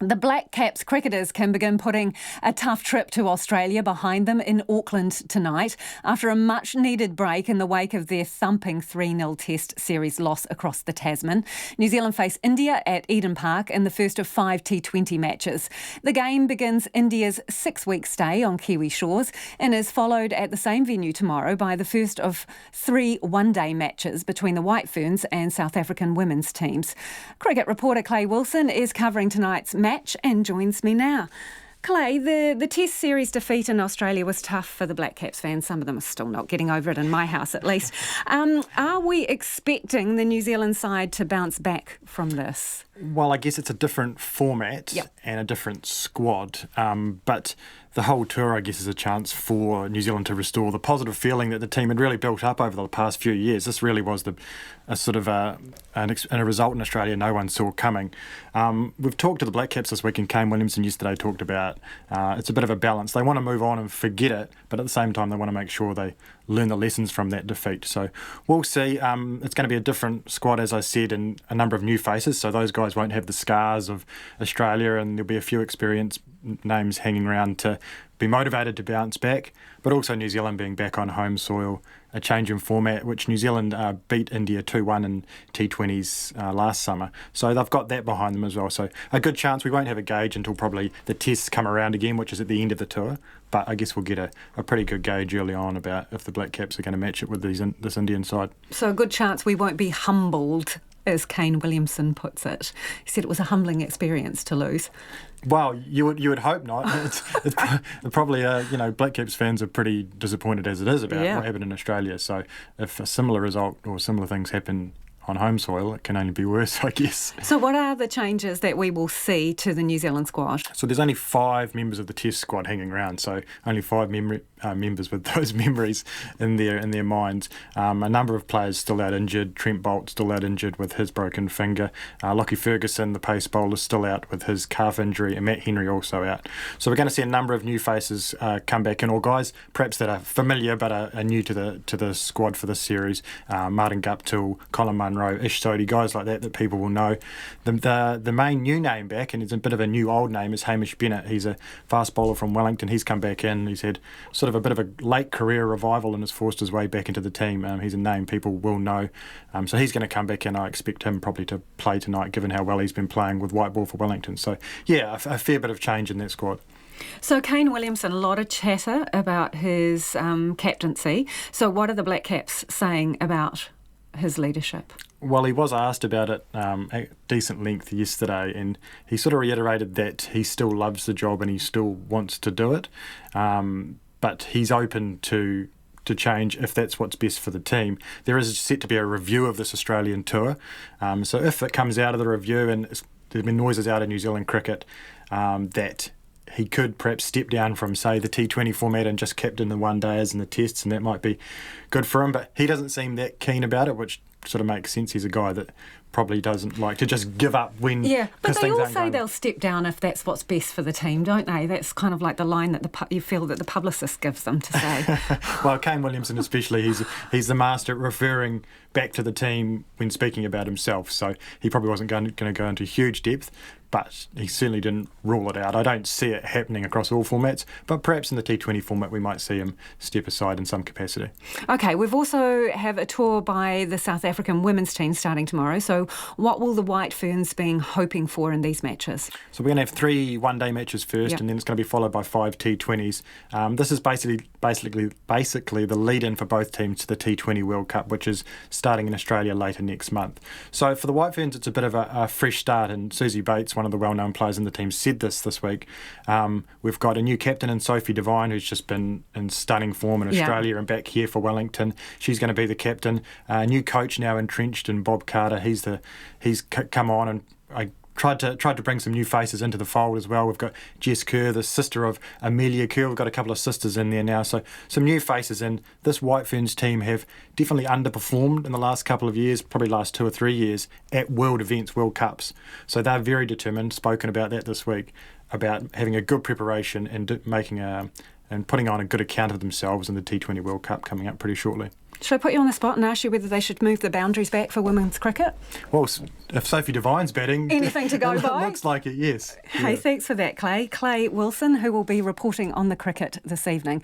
The Black Caps cricketers can begin putting a tough trip to Australia behind them in Auckland tonight after a much-needed break in the wake of their thumping 3-0 Test series loss across the Tasman. New Zealand face India at Eden Park in the first of 5 T20 matches. The game begins India's 6-week stay on Kiwi shores and is followed at the same venue tomorrow by the first of 3 one-day matches between the White Ferns and South African women's teams. Cricket reporter Clay Wilson is covering tonight's match and joins me now. Clay, the Test series defeat in Australia was tough for the Black Caps fans. Some of them are still not getting over it, in my house at least. Are we expecting the New Zealand side to bounce back from this? Well, I guess it's a different format and a different squad, but the whole tour, I guess, is a chance for New Zealand to restore the positive feeling that the team had really built up over the past few years. This really was a result in Australia no one saw coming. We've talked to the Black Caps this week, and Kane Williamson yesterday talked about it's a bit of a balance. They want to move on and forget it, but at the same time they want to make sure they learn the lessons from that defeat. So we'll see. It's going to be a different squad, as I said, and a number of new faces, so those guys won't have the scars of Australia, and there'll be a few experienced names hanging around to be motivated to bounce back, but also New Zealand being back on home soil, a change in format, which New Zealand beat India 2-1 in T20s last summer. So they've got that behind them as well. So a good chance we won't have a gauge until probably the tests come around again, which is at the end of the tour. But I guess we'll get a pretty good gauge early on about if the Black Caps are going to match it with this Indian side. So a good chance we won't be humbled, as Kane Williamson puts it. He said it was a humbling experience to lose. Well, you would hope not. It's probably Black Caps fans are pretty disappointed as it is about what happened in Australia. So if a similar result or similar things happen on home soil, it can only be worse, I guess. So what are the changes that we will see to the New Zealand squad? So there's only 5 members of the Test squad hanging around, so only 5 members with those memories in their minds. A number of players still out injured. Trent Boult still out injured with his broken finger. Lockie Ferguson, the pace bowler, still out with his calf injury, and Matt Henry also out. So we're going to see a number of new faces come back in, or guys perhaps that are familiar but are new to the squad for this series. Martin Guptill, Colin Munro, Ish Sodhi, guys like that people will know. The main new name back, and it's a bit of a new old name, is Hamish Bennett. He's a fast bowler from Wellington. He's come back in. He's had sort of a bit of a late career revival and has forced his way back into the team. He's a name people will know. So he's going to come back in. I expect him probably to play tonight, given how well he's been playing with white ball for Wellington. So yeah, a fair bit of change in that squad. So Kane Williamson, a lot of chatter about his captaincy. So what are the Black Caps saying about his leadership? Well, he was asked about it at decent length yesterday, and he sort of reiterated that he still loves the job and he still wants to do it, but he's open to change if that's what's best for the team. There is set to be a review of this Australian tour, so if it comes out of the review, and there's been noises out of New Zealand cricket that he could perhaps step down from, say, the T20 format and just captain the one-dayers and the tests, and that might be good for him, but he doesn't seem that keen about it, which sort of makes sense. He's a guy that probably doesn't like to just give up when but they all say going. They'll step down if that's what's best for the team, don't they? That's kind of like the line that you feel that the publicist gives them to say. Well, Kane Williamson especially, he's the master at referring back to the team when speaking about himself, so he probably wasn't going to go into huge depth, but he certainly didn't rule it out. I don't see it happening across all formats, but perhaps in the T20 format we might see him step aside in some capacity. Okay, we've also have a tour by the South African women's team starting tomorrow, so what will the White Ferns be hoping for in these matches? So we're going to have 3 one-day matches first, and then it's going to be followed by 5 T20s. This is basically the lead-in for both teams to the T20 World Cup, which is starting in Australia later next month. So for the White Ferns, it's a bit of a fresh start, and Susie Bates, one of the well-known players in the team, said this week. We've got a new captain in Sophie Devine, who's just been in stunning form in Australia and back here for Wellington. She's going to be the captain. A new coach now entrenched in Bob Carter. He's come on, and I tried to bring some new faces into the fold as well. We've got Jess Kerr, the sister of Amelia Kerr. We've got a couple of sisters in there now, so some new faces. And this White Ferns team have definitely underperformed in the last couple of years, probably last 2 or 3 years, at world events, World Cups. So they're very determined, spoken about that this week, about having a good preparation and putting on a good account of themselves in the T20 World Cup coming up pretty shortly. Should I put you on the spot and ask you whether they should move the boundaries back for women's cricket? Well, if Sophie Devine's batting... Anything to go it by? looks like it, yes. Hey, thanks for that, Clay. Clay Wilson, who will be reporting on the cricket this evening.